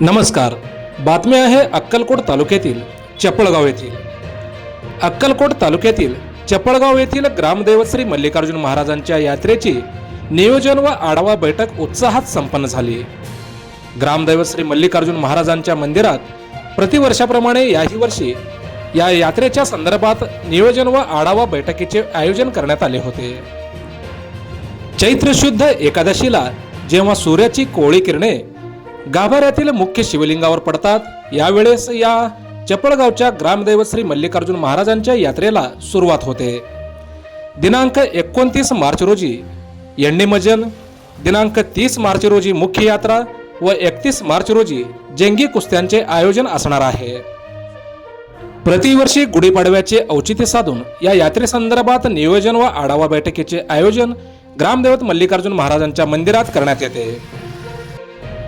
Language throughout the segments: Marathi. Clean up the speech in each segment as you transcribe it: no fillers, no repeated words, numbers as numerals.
नमस्कार. बातमी आहे अक्कलकोट तालुक्यातील चपळगाव येथील. अक्कलकोट तालुक्यातील चपळगाव येथील ग्रामदैवत श्री मल्लिकार्जुन महाराजांच्या यात्रेची नियोजन व आढावा बैठक उत्साहात संपन्न झाली. ग्रामदैवत श्री मल्लिकार्जुन महाराजांच्या मंदिरात प्रतिवर्षाप्रमाणे याही वर्षी या यात्रेच्या संदर्भात नियोजन व आढावा बैठकीचे आयोजन करण्यात आले होते. चैत्र शुद्ध एकादशीला जेव्हा सूर्याची कोवळी किरणे गाभाऱ्यातील मुख्य शिवलिंगावर पडतात, यावेळेस या चपळगावच्या ग्रामदैवत श्री मल्लिकार्जुन महाराजांच्या यात्रेला सुरुवात होते. दिनांक 29 मार्च रोजी यण्णिमज्जन, दिनांक 30 मार्च रोजी मुख्य यात्रा व 31 मार्च रोजी जंगी कुस्त्यांचे आयोजन असणार आहे. प्रतिवर्षी गुढीपाडव्याचे औचित्य साधून या यात्रेसंदर्भात नियोजन व आढावा बैठकीचे आयोजन ग्रामदैवत मल्लिकार्जुन महाराजांच्या मंदिरात करण्यात येते.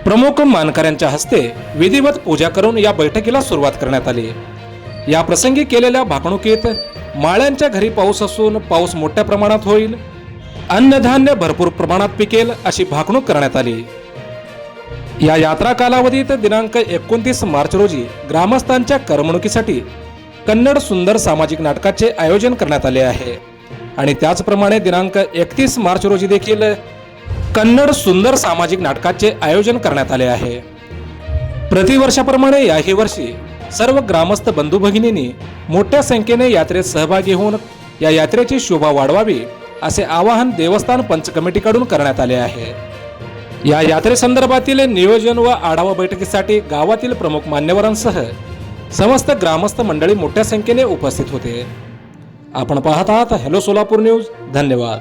प्रमुख मानकऱ्यांच्या हस्ते विधिवत पूजा करून या बैठकीला सुरुवात करण्यात आली. या प्रसंगी केलेल्या भाकणुकीत माळ्यांच्या घरी पाऊस असून पाऊस मोठ्या प्रमाणात होईल, अन्नधान्य भरपूर प्रमाणात पिकेल अशी भाकणूक करण्यात आली. या यात्रा कालावधीत दिनांक 29 मार्च रोजी ग्रामस्थांच्या करमणुकीसाठी कन्नड सुंदर सामाजिक नाटकाचे आयोजन करण्यात आले आहे आणि त्याचप्रमाणे दिनांक 31 मार्च रोजी देखील कन्नड सुंदर सामाजिक नाटकाचे आयोजन करण्यात आले आहे. प्रतिवर्षाप्रमाणे याही वर्षी सर्व ग्रामस्थ बंधू भगिनींनी मोठ्या संख्येने यात्रेत सहभागी होऊन या यात्रेची शोभा वाढवावी असे आवाहन देवस्थान पंच कमिटीकडून करण्यात आले आहे. या यात्रेसंदर्भातील नियोजन व आढावा बैठकीसाठी गावातील प्रमुख मान्यवरांसह समस्त ग्रामस्थ मंडळी मोठ्या संख्येने उपस्थित होते. आपण पाहत आहात हॅलो सोलापूर न्यूज. धन्यवाद.